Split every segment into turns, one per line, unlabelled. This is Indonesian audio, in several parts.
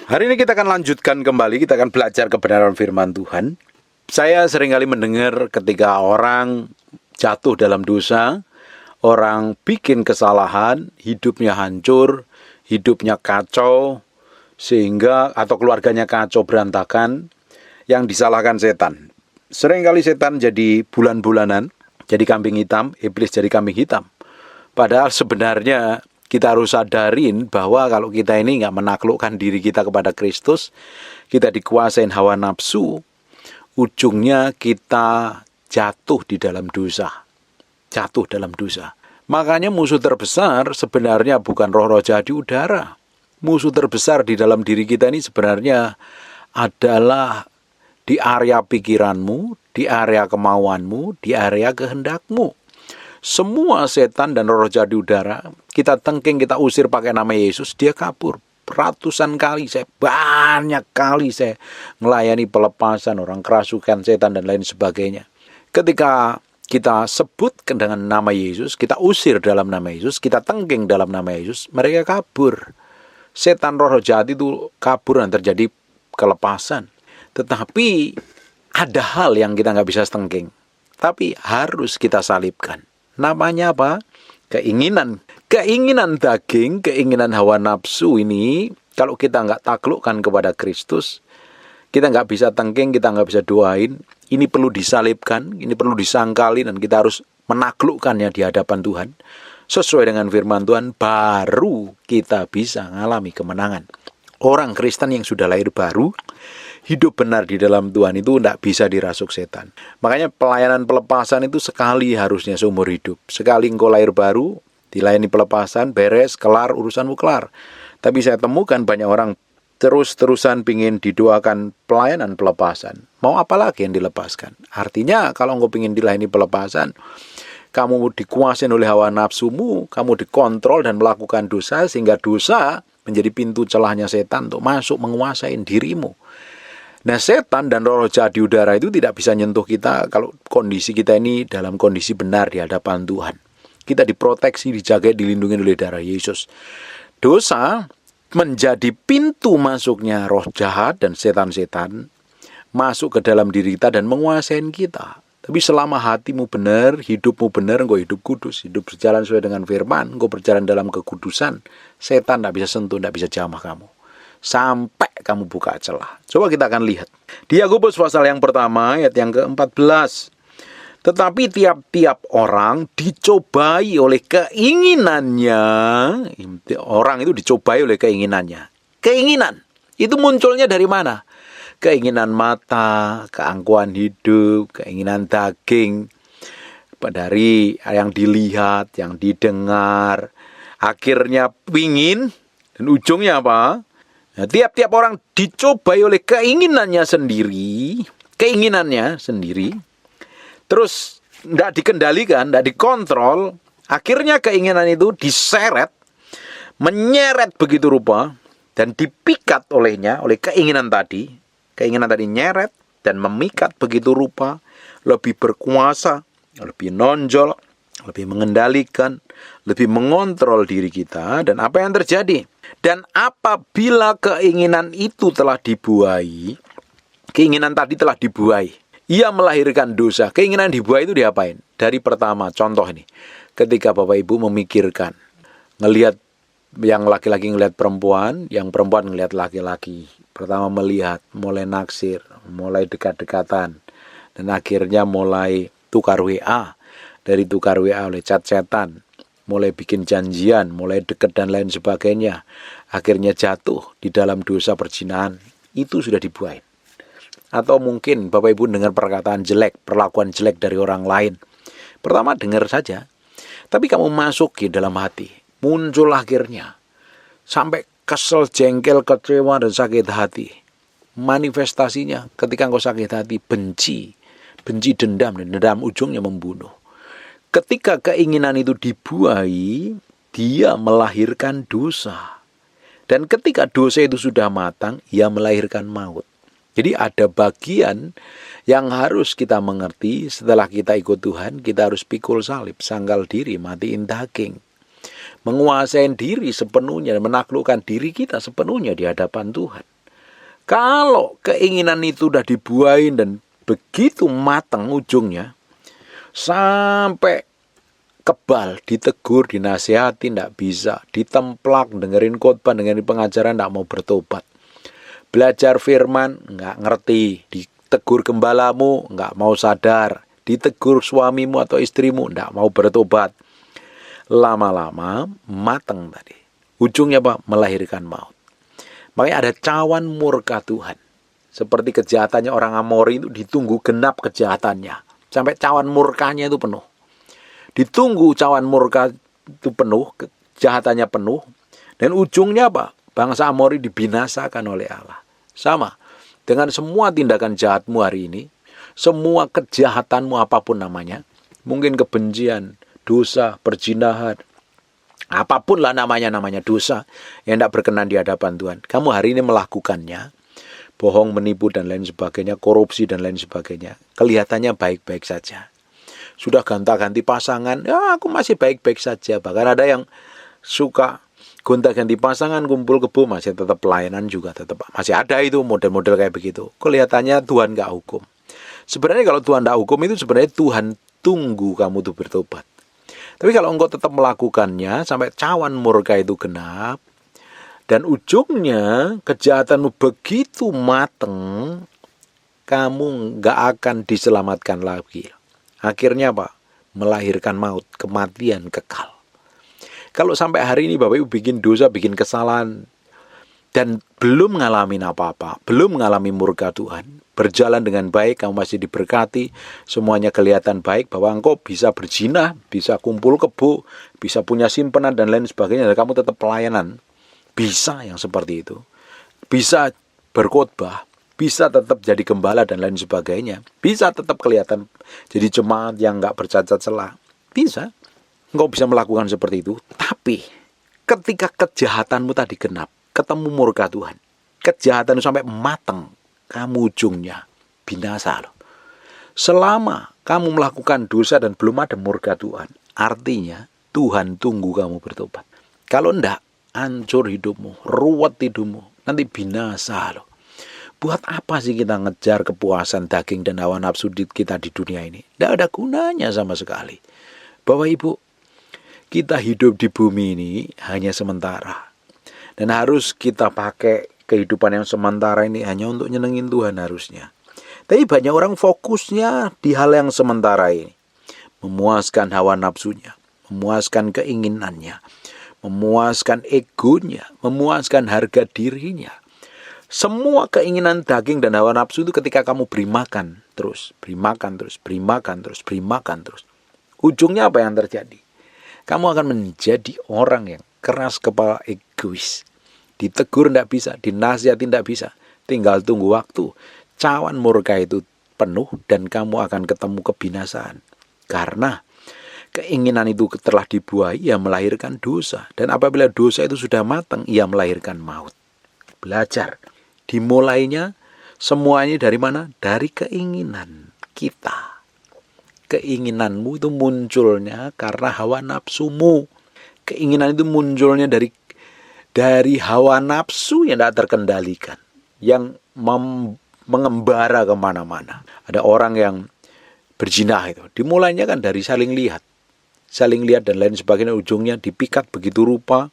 Hari ini kita akan lanjutkan kembali, kita akan belajar kebenaran firman Tuhan. Saya seringkali mendengar ketika orang jatuh dalam dosa, orang bikin kesalahan, hidupnya hancur, hidupnya kacau, sehingga atau keluarganya kacau berantakan, yang disalahkan setan. Seringkali setan jadi bulan-bulanan, jadi kambing hitam, iblis jadi kambing hitam. Padahal sebenarnya kita harus sadarin bahwa kalau kita ini nggak menaklukkan diri kita kepada Kristus, kita dikuasain hawa nafsu, ujungnya kita jatuh di dalam dosa. Jatuh dalam dosa. Makanya musuh terbesar sebenarnya bukan roh-roh jahat di udara. Musuh terbesar di dalam diri kita ini sebenarnya adalah di area pikiranmu, di area kemauanmu, di area kehendakmu. Semua setan dan roh jahat di udara, kita tengking, kita usir pakai nama Yesus, dia kabur. Ratusan kali banyak kali saya melayani pelepasan orang kerasukan setan dan lain sebagainya. Ketika kita sebut dengan nama Yesus, kita usir dalam nama Yesus, kita tengking dalam nama Yesus, mereka kabur. Setan roh jahat itu kabur dan terjadi kelepasan. Tetapi ada hal yang kita nggak bisa tengking, tapi harus kita salibkan. Namanya apa? Keinginan. Keinginan daging, keinginan hawa nafsu ini, kalau kita nggak taklukkan kepada Kristus, kita nggak bisa tengking, kita nggak bisa doain. Ini perlu disalibkan, ini perlu disangkali, dan kita harus menaklukkannya di hadapan Tuhan. Sesuai dengan firman Tuhan, baru kita bisa mengalami kemenangan. Orang Kristen yang sudah lahir baru, hidup benar di dalam Tuhan itu tidak bisa dirasuk setan. Makanya pelayanan pelepasan itu sekali harusnya seumur hidup. Sekali engkau lahir baru, dilayani pelepasan, beres, kelar, urusanmu kelar. Tapi saya temukan banyak orang terus-terusan pingin didoakan pelayanan pelepasan. Mau apa lagi yang dilepaskan? Artinya kalau engkau pingin dilayani pelepasan, kamu dikuasai oleh hawa nafsumu, kamu dikontrol dan melakukan dosa, sehingga dosa menjadi pintu celahnya setan untuk masuk menguasai dirimu. Nah, setan dan roh jahat di udara itu tidak bisa nyentuh kita kalau kondisi kita ini dalam kondisi benar di hadapan Tuhan. Kita diproteksi, dijaga, dilindungi oleh darah Yesus. Dosa menjadi pintu masuknya roh jahat dan setan-setan masuk ke dalam diri kita dan menguasai kita. Tapi selama hatimu benar, hidupmu benar, engkau hidup kudus, hidup berjalan sesuai dengan firman, engkau berjalan dalam kekudusan, setan tidak bisa sentuh, tidak bisa jamah kamu. Sampai kamu buka celah. Coba kita akan lihat. Di Yakobus pasal yang pertama, ayat yang ke-14. Tetapi tiap-tiap orang dicobai oleh keinginannya. Orang itu dicobai oleh keinginannya. Keinginan. Itu munculnya dari mana? Keinginan mata, keangkuhan hidup, keinginan daging. Dari yang dilihat, yang didengar. Akhirnya pingin. Dan ujungnya apa? Nah, tiap-tiap orang dicobai oleh keinginannya sendiri. Keinginannya sendiri. Terus tidak dikendalikan, tidak dikontrol. Akhirnya keinginan itu diseret. Menyeret begitu rupa. Dan dipikat olehnya, oleh keinginan tadi. Keinginan tadi nyeret dan memikat begitu rupa. Lebih berkuasa, lebih nonjol, lebih mengendalikan, lebih mengontrol diri kita. Dan apa yang terjadi? Dan apabila keinginan itu telah dibuai, keinginan tadi telah dibuai, ia melahirkan dosa. Keinginan dibuai itu diapain? Dari pertama, contoh ini. Ketika Bapak Ibu memikirkan, ngelihat yang laki-laki ngelihat perempuan, yang perempuan ngelihat laki-laki. Pertama melihat, mulai naksir, mulai dekat-dekatan. Dan akhirnya mulai tukar WA. Dari tukar WA oleh chat-chatan. Mulai bikin janjian, mulai dekat dan lain sebagainya. Akhirnya jatuh di dalam dosa perzinahan. Itu sudah dibuai. Atau mungkin Bapak Ibu dengar perkataan jelek, perlakuan jelek dari orang lain. Pertama dengar saja. Tapi kamu masuk ke dalam hati. Muncul akhirnya. Sampai kesel, jengkel, kecewa, dan sakit hati. Manifestasinya ketika engkau sakit hati, benci. Benci, dendam, dan dendam ujungnya membunuh. Ketika keinginan itu dibuai, dia melahirkan dosa. Dan ketika dosa itu sudah matang, ia melahirkan maut. Jadi ada bagian yang harus kita mengerti. Setelah kita ikut Tuhan, kita harus pikul salib, sangkal diri, matiin daging. Menguasai diri sepenuhnya, menaklukkan diri kita sepenuhnya di hadapan Tuhan. Kalau keinginan itu udah dibuahin dan begitu matang ujungnya, sampai kebal, ditegur, dinasihati, tidak bisa, ditemplak, dengerin khotbah, dengerin pengajaran, tidak mau bertobat. Belajar firman, nggak ngerti, ditegur gembalamu, nggak mau sadar, ditegur suamimu atau istrimu, nggak mau bertobat. Lama-lama matang tadi. Ujungnya apa? Melahirkan maut. Makanya ada cawan murka Tuhan. Seperti kejahatannya orang Amori itu ditunggu genap kejahatannya. Sampai cawan murkanya itu penuh. Ditunggu cawan murka itu penuh, kejahatannya penuh. Dan ujungnya apa? Bangsa Amori dibinasakan oleh Allah. Sama. Dengan semua tindakan jahatmu hari ini, semua kejahatanmu apapun namanya, mungkin kebencian, dosa, perzinahan, apapun lah namanya dosa yang tidak berkenan di hadapan Tuhan. Kamu hari ini melakukannya, bohong, menipu dan lain sebagainya, korupsi dan lain sebagainya. Kelihatannya baik-baik saja. Sudah gonta-ganti pasangan, ya aku masih baik-baik saja. Bahkan ada yang suka gonta-ganti pasangan, kumpul kebo, masih tetap pelayanan juga tetap. Masih ada itu model-model kayak begitu. Kelihatannya Tuhan gak hukum. Sebenarnya kalau Tuhan gak hukum itu sebenarnya Tuhan tunggu kamu tuh bertobat. Tapi kalau engkau tetap melakukannya sampai cawan murka itu genap, dan ujungnya kejahatanmu begitu mateng, kamu gak akan diselamatkan lagi. Akhirnya apa? Melahirkan maut, kematian kekal. Kalau sampai hari ini Bapak Ibu bikin dosa, bikin kesalahan, dan belum ngalamin apa-apa, belum mengalami murka Tuhan, berjalan dengan baik, kamu masih diberkati, semuanya kelihatan baik, bahwa engkau bisa berzina, bisa kumpul kebo, bisa punya simpanan dan lain sebagainya, dan kamu tetap pelayanan, bisa yang seperti itu, bisa berkhotbah, bisa tetap jadi gembala dan lain sebagainya, bisa tetap kelihatan jadi jemaat yang gak bercacat celah, bisa, engkau bisa melakukan seperti itu. Tapi ketika kejahatanmu tadi genap, ketemu murka Tuhan, kejahatan sampai matang, kamu ujungnya binasa loh. Selama kamu melakukan dosa dan belum ada murka Tuhan, artinya Tuhan tunggu kamu bertobat. Kalau enggak, hancur hidupmu, ruwet hidupmu, nanti binasa loh. Buat apa sih kita ngejar kepuasan daging dan hawa nafsu kita di dunia ini? Tidak ada gunanya sama sekali. Bapak Ibu, kita hidup di bumi ini hanya sementara. Dan harus kita pakai kehidupan yang sementara ini hanya untuk nyenengin Tuhan harusnya. Tapi banyak orang fokusnya di hal yang sementara ini. Memuaskan hawa nafsunya, memuaskan keinginannya, memuaskan egonya, memuaskan harga dirinya. Semua keinginan daging dan hawa nafsu itu ketika kamu beri makan terus, ujungnya apa yang terjadi? Kamu akan menjadi orang yang keras kepala, egois. Ditegur tidak bisa, dinasihati tidak bisa. Tinggal tunggu waktu. Cawan murka itu penuh dan kamu akan ketemu kebinasaan. Karena keinginan itu telah dibuai, ia melahirkan dosa. Dan apabila dosa itu sudah matang, ia melahirkan maut. Belajar. Dimulainya semuanya dari mana? Dari keinginan kita. Keinginanmu itu munculnya karena hawa nafsumu. Keinginan itu munculnya dari hawa nafsu yang tidak terkendalikan. Yang mengembara kemana-mana. Ada orang yang berzina itu. Dimulainya kan dari saling lihat dan lain sebagainya. Ujungnya dipikat begitu rupa,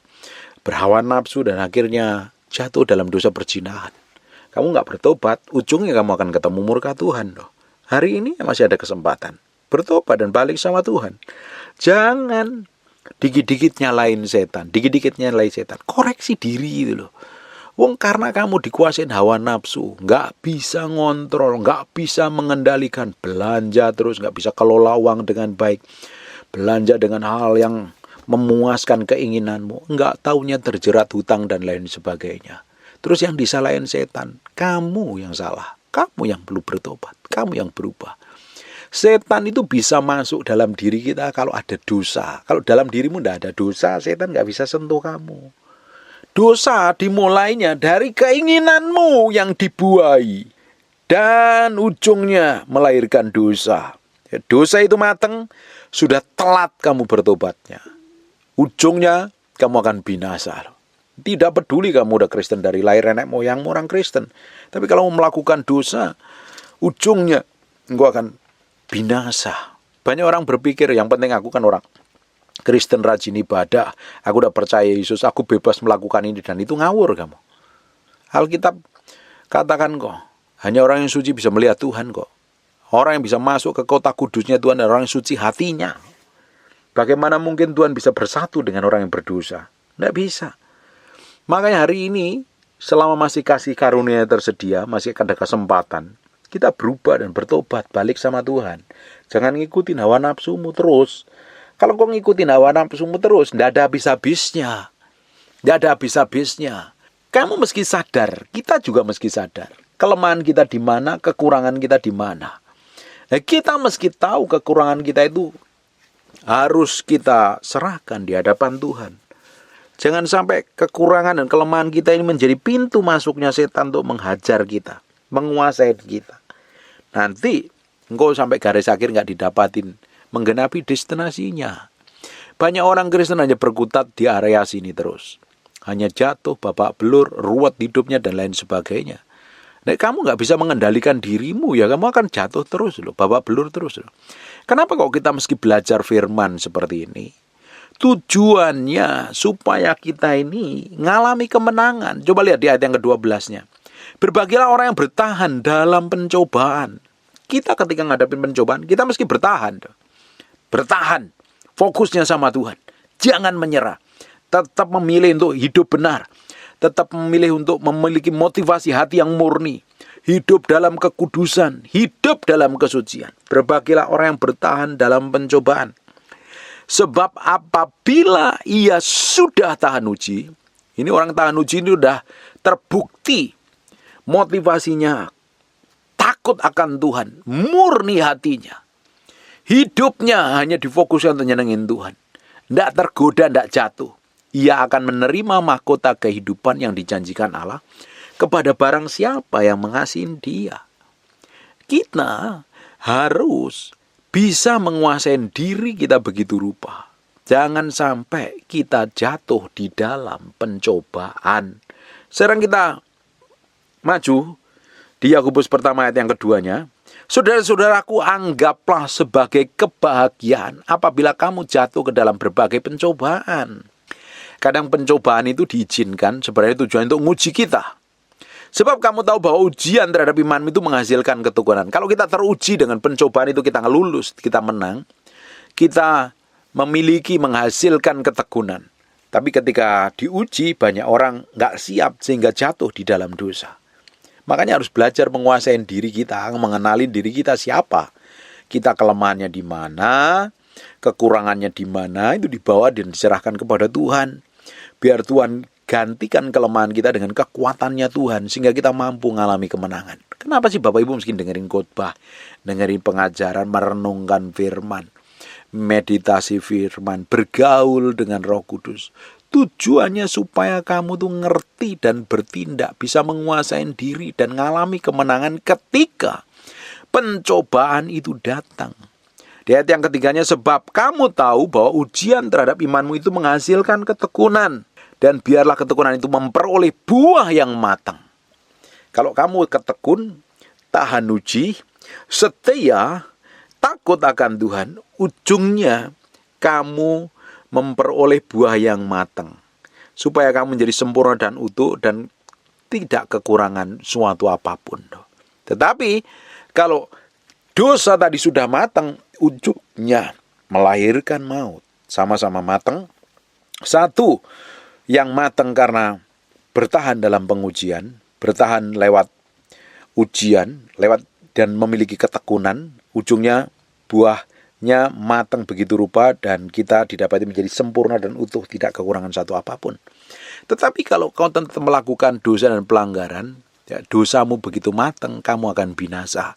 berhawa nafsu dan akhirnya jatuh dalam dosa perzinahan. Kamu nggak bertobat, ujungnya kamu akan ketemu murka Tuhan loh. Hari ini masih ada kesempatan bertobat dan balik sama Tuhan. Jangan dikit-dikit nyalain setan, koreksi diri itu loh. Wong karena kamu dikuasain hawa nafsu, nggak bisa ngontrol, nggak bisa mengendalikan, belanja terus, nggak bisa kelola uang dengan baik, belanja dengan hal yang memuaskan keinginanmu, nggak taunya terjerat hutang dan lain sebagainya. Terus yang disalahin setan, kamu yang salah, kamu yang perlu bertobat, kamu yang berubah. Setan itu bisa masuk dalam diri kita kalau ada dosa. Kalau dalam dirimu tidak ada dosa, setan nggak bisa sentuh kamu. Dosa dimulainya dari keinginanmu yang dibuai. Dan ujungnya melahirkan dosa. Dosa itu matang, sudah telat kamu bertobatnya. Ujungnya kamu akan binasa. Tidak peduli kamu udah Kristen dari lahir, nenek moyangmu orang Kristen. Tapi kalau melakukan dosa, ujungnya engkau akan binasa. Banyak orang berpikir, yang penting aku kan orang Kristen rajin ibadah, aku udah percaya Yesus, aku bebas melakukan ini dan itu. Ngawur kamu. Alkitab katakan kok, hanya orang yang suci bisa melihat Tuhan kok. Orang yang bisa masuk ke kota kudusnya Tuhan adalah orang yang suci hatinya. Bagaimana mungkin Tuhan bisa bersatu dengan orang yang berdosa? Tidak bisa. Makanya hari ini, selama masih kasih karunia tersedia, masih ada kesempatan, kita berubah dan bertobat balik sama Tuhan. Jangan ngikutin hawa nafsumu terus. Kalau kau ngikutin hawa nafsumu terus, tidak ada habis-habisnya. Tidak ada habis-habisnya. Kamu meski sadar, kita juga meski sadar. Kelemahan kita di mana, kekurangan kita di mana. Nah, kita meski tahu kekurangan kita itu harus kita serahkan di hadapan Tuhan. Jangan sampai kekurangan dan kelemahan kita ini menjadi pintu masuknya setan untuk menghajar kita, menguasai kita. Nanti engkau sampai garis akhir nggak didapatin, menggenapi destinasinya. Banyak orang Kristen hanya berkutat di area sini terus. Hanya jatuh, babak belur, ruwet hidupnya dan lain sebagainya. Nah, kamu nggak bisa mengendalikan dirimu, ya kamu akan jatuh terus loh, babak belur terus loh. Kenapa kok kita meski belajar firman seperti ini? Tujuannya supaya kita ini ngalami kemenangan. Coba lihat di ayat yang ke-12-nya. Berbahagialah orang yang bertahan dalam pencobaan. Kita ketika ngadapin pencobaan, kita mesti bertahan. Bertahan. Fokusnya sama Tuhan. Jangan menyerah. Tetap memilih untuk hidup benar. Tetap memilih untuk memiliki motivasi hati yang murni. Hidup dalam kekudusan. Hidup dalam kesucian. Berbahagialah orang yang bertahan dalam pencobaan. Sebab apabila ia sudah tahan uji, ini orang tahan uji ini sudah terbukti motivasinya takut akan Tuhan, murni hatinya. Hidupnya hanya difokuskan untuk nyenengin Tuhan. Tidak tergoda, tidak jatuh. Ia akan menerima mahkota kehidupan yang dijanjikan Allah kepada barang siapa yang mengasihi dia. Kita harus bisa menguasai diri kita begitu rupa. Jangan sampai kita jatuh di dalam pencobaan. Sekarang kita maju di Yakobus pertama ayat yang keduanya. Saudara-saudaraku, anggaplah sebagai kebahagiaan apabila kamu jatuh ke dalam berbagai pencobaan. Kadang pencobaan itu diizinkan sebenarnya tujuan untuk menguji kita. Sebab kamu tahu bahwa ujian terhadap iman itu menghasilkan ketekunan. Kalau kita teruji dengan pencobaan itu kita lulus, kita menang, kita menghasilkan ketekunan. Tapi ketika diuji banyak orang nggak siap sehingga jatuh di dalam dosa. Makanya harus belajar menguasai diri kita, mengenali diri kita siapa. Kita kelemahannya di mana, kekurangannya di mana, itu dibawa dan diserahkan kepada Tuhan. Biar Tuhan gantikan kelemahan kita dengan kekuatannya Tuhan sehingga kita mampu mengalami kemenangan. Kenapa sih Bapak Ibu mesti dengerin khotbah, dengerin pengajaran, merenungkan firman, meditasi firman, bergaul dengan Roh Kudus? Tujuannya supaya kamu tuh ngerti dan bertindak, bisa menguasai diri dan mengalami kemenangan ketika pencobaan itu datang. Di ayat yang ketiganya, sebab kamu tahu bahwa ujian terhadap imanmu itu menghasilkan ketekunan. Dan biarlah ketekunan itu memperoleh buah yang matang. Kalau kamu ketekun, tahan uji, setia, takut akan Tuhan, ujungnya kamu memperoleh buah yang matang. Supaya kamu menjadi sempurna dan utuh dan tidak kekurangan suatu apapun. Tetapi kalau dosa tadi sudah matang, ujungnya melahirkan maut. Sama-sama matang. Satu, yang matang karena bertahan dalam pengujian, bertahan lewat ujian, lewat dan memiliki ketekunan, ujungnya buahnya matang begitu rupa dan kita didapati menjadi sempurna dan utuh, tidak kekurangan satu apapun. Tetapi kalau kau tetap melakukan dosa dan pelanggaran, ya, dosamu begitu matang, kamu akan binasa.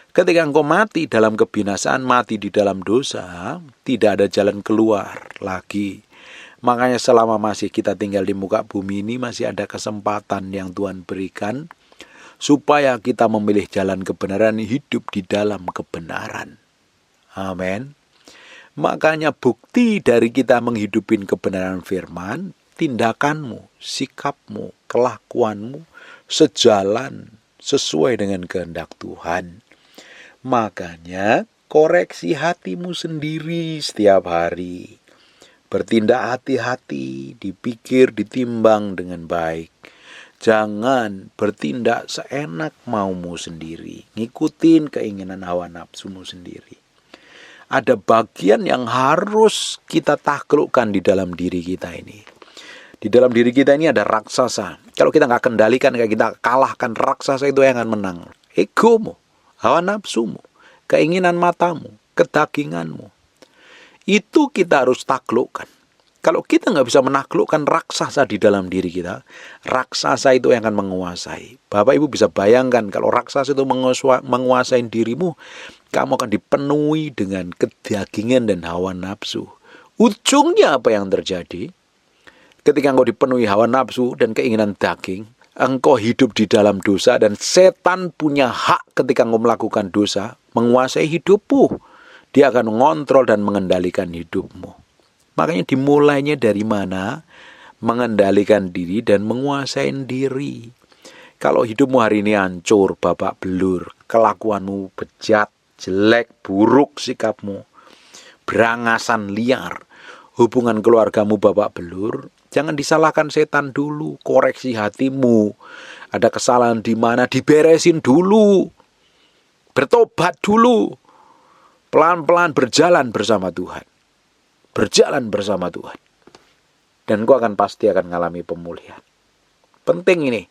Ketika engkau mati dalam kebinasaan, mati di dalam dosa, tidak ada jalan keluar lagi. Makanya selama masih kita tinggal di muka bumi ini, masih ada kesempatan yang Tuhan berikan supaya kita memilih jalan kebenaran, hidup di dalam kebenaran. Amin. Makanya bukti dari kita menghidupin kebenaran firman, tindakanmu, sikapmu, kelakuanmu sejalan sesuai dengan kehendak Tuhan. Makanya koreksi hatimu sendiri setiap hari. Bertindak hati-hati, dipikir, ditimbang dengan baik. Jangan bertindak seenak maumu sendiri, ngikutin keinginan hawa nafsumu sendiri. Ada bagian yang harus kita taklukkan di dalam diri kita ini. Di dalam diri kita ini ada raksasa. Kalau kita nggak kendalikan, kita kalahkan, raksasa itu yang akan menang. Egomu, hawa nafsumu, keinginan matamu, kedaginganmu. Itu kita harus taklukkan. Kalau kita nggak bisa menaklukkan raksasa di dalam diri kita, raksasa itu yang akan menguasai. Bapak Ibu bisa bayangkan kalau raksasa itu menguasai dirimu, kamu akan dipenuhi dengan kedagingan dan hawa nafsu. Ujungnya apa yang terjadi? Ketika engkau dipenuhi hawa nafsu dan keinginan daging, engkau hidup di dalam dosa dan setan punya hak ketika engkau melakukan dosa, menguasai hidupmu. Dia akan mengontrol dan mengendalikan hidupmu. Makanya dimulainya dari mana? Mengendalikan diri dan menguasai diri. Kalau hidupmu hari ini hancur, babak belur, kelakuanmu bejat, jelek, buruk sikapmu, berangasan liar, hubungan keluargamu babak belur, jangan disalahkan setan dulu, koreksi hatimu. Ada kesalahan di mana, diberesin dulu. Bertobat dulu. Pelan-pelan berjalan bersama Tuhan. Berjalan bersama Tuhan. Dan kau pasti akan mengalami pemulihan. Penting ini.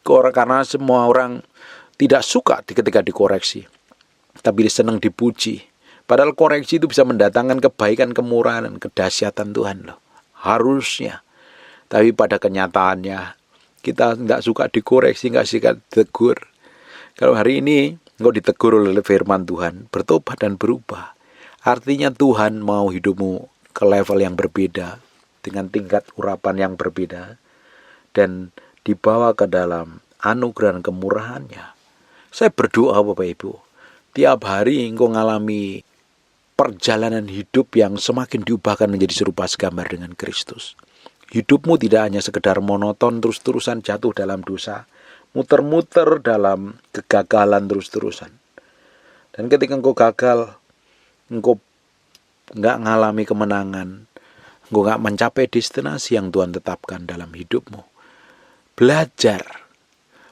Karena semua orang tidak suka ketika dikoreksi. Tapi senang dipuji. Padahal koreksi itu bisa mendatangkan kebaikan, kemurahan, dan kedahsyatan Tuhan loh. Harusnya. Tapi pada kenyataannya, kita tidak suka dikoreksi, tidak suka ditegur. Kalau hari ini engkau ditegur oleh firman Tuhan, bertobat dan berubah. Artinya Tuhan mau hidupmu ke level yang berbeda, dengan tingkat urapan yang berbeda, dan dibawa ke dalam anugerah dan kemurahannya. Saya berdoa Bapak Ibu, tiap hari engkau mengalami perjalanan hidup yang semakin diubahkan menjadi serupa segambar dengan Kristus. Hidupmu tidak hanya sekedar monoton terus-terusan jatuh dalam dosa, muter-muter dalam kegagalan terus-terusan. Dan ketika engkau gagal, engkau nggak mengalami kemenangan, engkau nggak mencapai destinasi yang Tuhan tetapkan dalam hidupmu. Belajar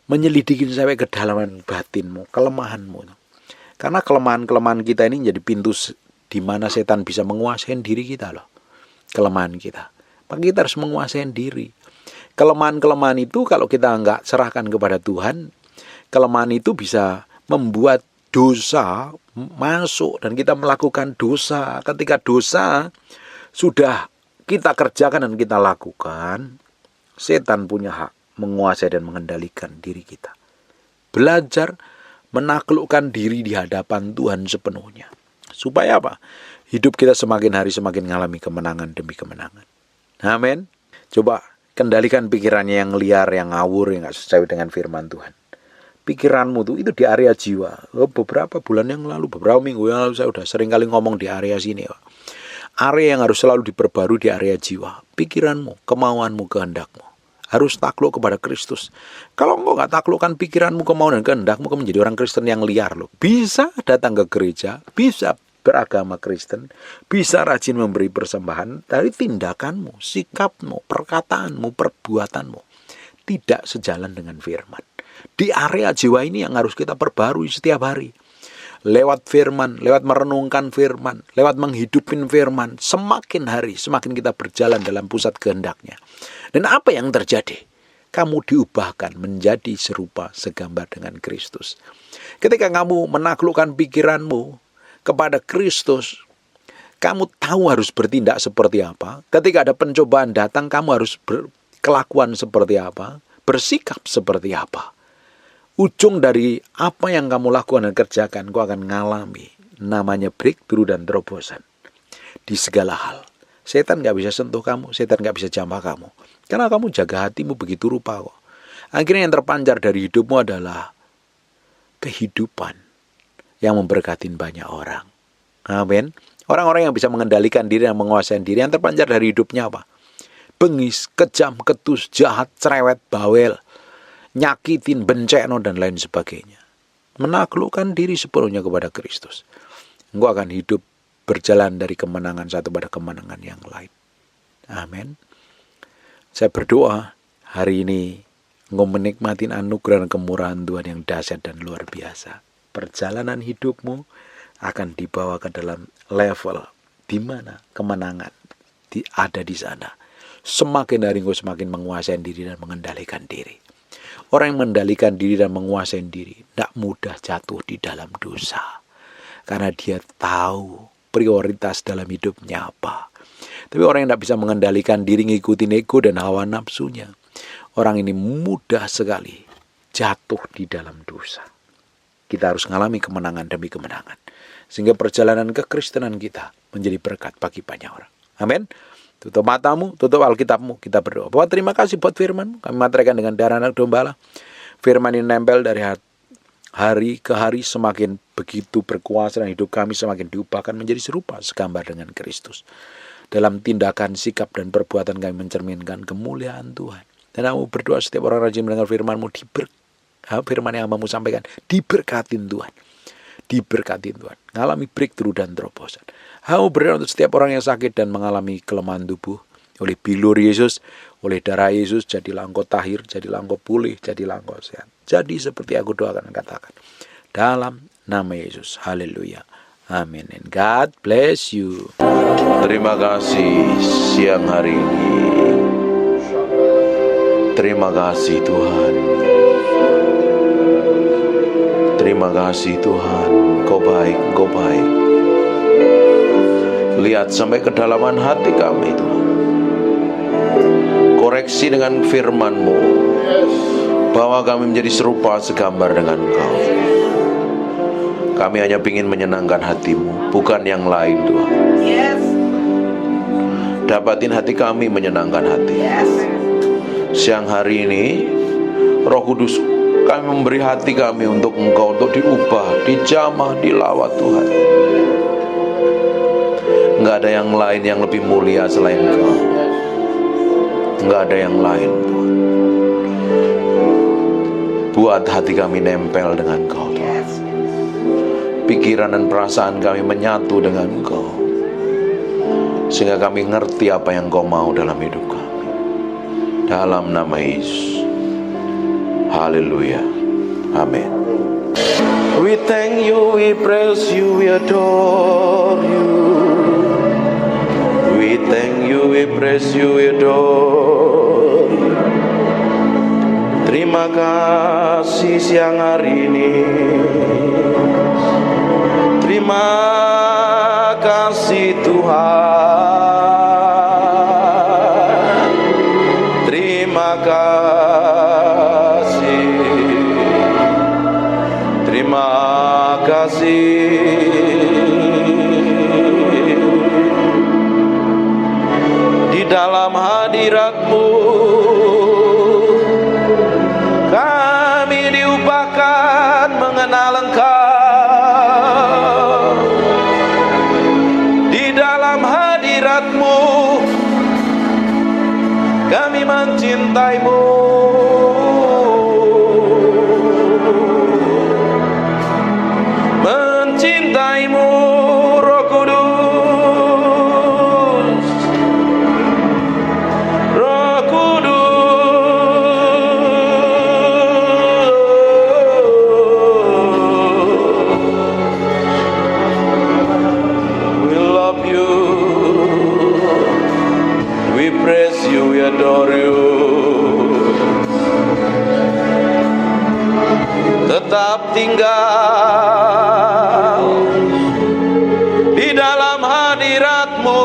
menyelidiki sampai kedalaman batinmu, kelemahanmu. Karena kelemahan-kelemahan kita ini menjadi pintu di mana setan bisa menguasai diri kita loh. Kelemahan kita. Maka kita harus menguasai diri. Kelemahan-kelemahan itu kalau kita nggak serahkan kepada Tuhan, kelemahan itu bisa membuat dosa masuk dan kita melakukan dosa. Ketika dosa sudah kita kerjakan dan kita lakukan, setan punya hak menguasai dan mengendalikan diri kita. Belajar menaklukkan diri di hadapan Tuhan sepenuhnya. Supaya apa? Hidup kita semakin hari semakin mengalami kemenangan demi kemenangan. Amin. Coba kendalikan pikirannya yang liar, yang ngawur, yang gak sesuai dengan firman Tuhan. Pikiranmu itu di area jiwa. Beberapa bulan yang lalu, beberapa minggu yang lalu saya sudah sering kali ngomong di area sini. Area yang harus selalu diperbarui di area jiwa. Pikiranmu, kemauanmu, kehendakmu. Harus takluk kepada Kristus. Kalau engkau gak taklukkan pikiranmu, kemauan dan kehendakmu, kamu menjadi orang Kristen yang liar loh. Bisa datang ke gereja, bisa beragama Kristen, bisa rajin memberi persembahan, dari tindakanmu, sikapmu, perkataanmu, perbuatanmu tidak sejalan dengan firman. Di area jiwa ini yang harus kita perbarui setiap hari. Lewat firman, lewat merenungkan firman, lewat menghidupin firman, semakin hari semakin kita berjalan dalam pusat kehendaknya. Dan apa yang terjadi? Kamu diubahkan menjadi serupa segambar dengan Kristus. Ketika kamu menaklukkan pikiranmu kepada Kristus, kamu tahu harus bertindak seperti apa. Ketika ada pencobaan datang, kamu harus berkelakuan seperti apa, bersikap seperti apa. Ujung dari apa yang kamu lakukan dan kerjakan, kau akan mengalami namanya breakthrough dan terobosan di segala hal. Setan gak bisa sentuh kamu, setan gak bisa jamah kamu. Karena kamu jaga hatimu begitu rupa kok. Akhirnya yang terpancar dari hidupmu adalah kehidupan yang memberkatin banyak orang. Amin. Orang-orang yang bisa mengendalikan diri dan menguasai diri, yang terpancar dari hidupnya apa? bengis, kejam, ketus, jahat, cerewet, bawel, nyakitin, benceno, dan lain sebagainya. Menaklukkan diri sepenuhnya kepada Kristus. Engkau akan hidup berjalan dari kemenangan satu pada kemenangan yang lain. Amin. Saya berdoa hari ini engkau menikmati anugerah dan kemurahan Tuhan yang dahsyat dan luar biasa. Perjalanan hidupmu akan dibawa ke dalam level di mana kemenangan ada di sana. Semakin hari engkau semakin menguasai diri dan mengendalikan diri. Orang yang mengendalikan diri dan menguasai diri tidak mudah jatuh di dalam dosa. Karena dia tahu prioritas dalam hidupnya apa. Tapi orang yang tidak bisa mengendalikan diri, ngikutin ego dan hawa nafsunya, orang ini mudah sekali jatuh di dalam dosa. Kita harus mengalami kemenangan demi kemenangan. Sehingga perjalanan kekristenan kita menjadi berkat bagi banyak orang. Amin. Tutup matamu, tutup Alkitabmu, kita berdoa. Bapak, terima kasih buat firman. Kami materaikan dengan darah anak domba. Firman ini nempel dari hari ke hari, semakin begitu berkuasa dan hidup kami semakin diubahkan menjadi serupa segambar dengan Kristus. Dalam tindakan, sikap, dan perbuatan kami mencerminkan kemuliaan Tuhan. Dan aku berdoa setiap orang rajin mendengar firman-Mu, firman yang hamba-Mu sampaikan, diberkatin Tuhan. Diberkatin Tuhan. Mengalami breakthrough dan terobosan. Aku berdoa untuk setiap orang yang sakit dan mengalami kelemahan tubuh. Oleh bilur Yesus, oleh darah Yesus, jadilah engkau tahir, jadilah engkau pulih, jadilah engkau sehat. Jadi seperti aku doakan dan katakan. Dalam nama Yesus. Haleluya. Amin. And God bless you. Terima kasih siang hari ini. Terima kasih Tuhan. Terima kasih Tuhan. Kau baik, Kau baik. Lihat sampai kedalaman hati kami Tuhan. Koreksi dengan firman-Mu, bahwa kami menjadi serupa segambar dengan Kau. Kami hanya ingin menyenangkan hati-Mu, bukan yang lain Tuhan. Dapatin hati kami menyenangkan hati. Siang hari ini Roh Kudus, kami memberi hati kami untuk Engkau, untuk diubah, dijamah, dilawat Tuhan. Enggak ada yang lain yang lebih mulia selain Engkau. Enggak ada yang lain Tuhan. Buat hati kami nempel dengan Engkau Tuhan. Pikiran dan perasaan kami menyatu dengan Engkau, sehingga kami ngerti apa yang Engkau mau dalam hidup kami. Dalam nama Yesus. Haleluya. Amin. We thank you, we praise you, we adore you. We thank you, we praise you, we adore you. Terima kasih siang hari ini. Terima kasih Tuhan. Terima kasih. Terima kasih. Di dalam hadirat-Mu kami diubahkan mengenal Engkau. Di dalam hadirat-Mu kami mencintai-Mu. Mencintai-Mu, Roh Kudus. Roh Kudus. We love you. We praise you, we adore you. Tetap tinggal di dalam hadirat-Mu,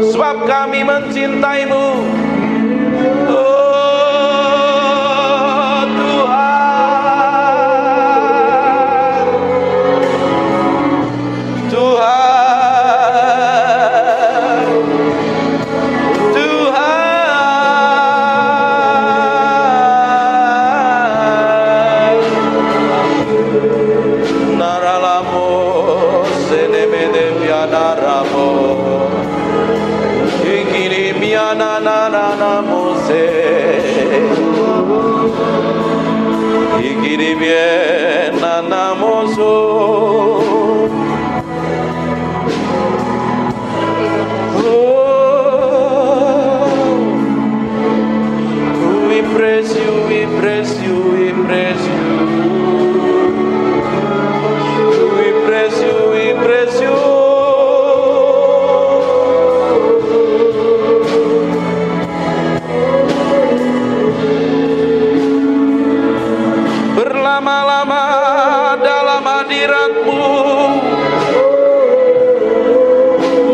sebab kami mencintai-Mu. Oh Tuhan, Tuhan, Tuhan. Naralamo, senebede pianaramo. Kiri bien nanamoso. We praise you, we praise you, we praise you. We praise you, we praise you. Berlama-lama dalam hadirat-Mu,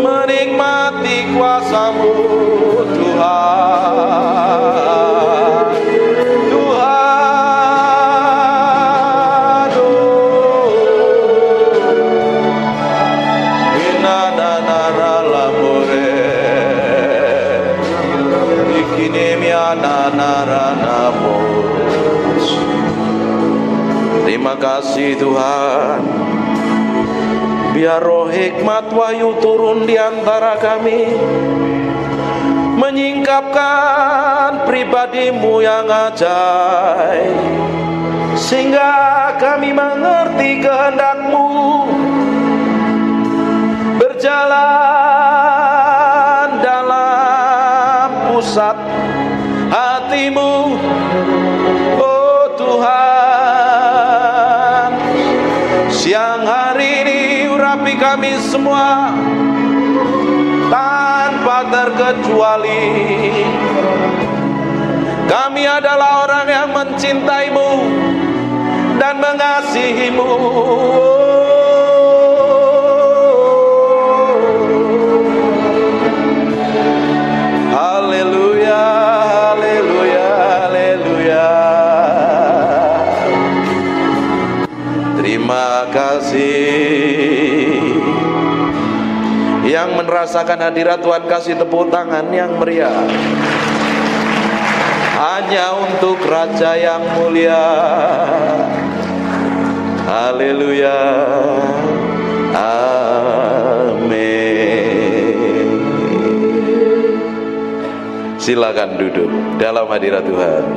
menikmati kuasa-Mu, Tuhan. Tuhan, inanana lamore, ikinemia nanaranamus. Terima kasih Tuhan. Biar roh hikmat wahyu turun di antara kami, menyingkapkan pribadi-Mu yang ajaib, sehingga kami mengerti kehendak-Mu, berjalan dalam pusat hati-Mu, oh Tuhan. Siang hari ini urapi kami semua tanpa terkecuali. Kami adalah orang yang mencintai-Mu dan mengasihi-Mu. Haleluya, haleluya, haleluya. Terima kasih. Yang merasakan hadirat Tuhan kasih tepuk tangan yang meriah. Hanya untuk Raja yang mulia. Haleluya. Amin. Silakan duduk dalam hadirat Tuhan.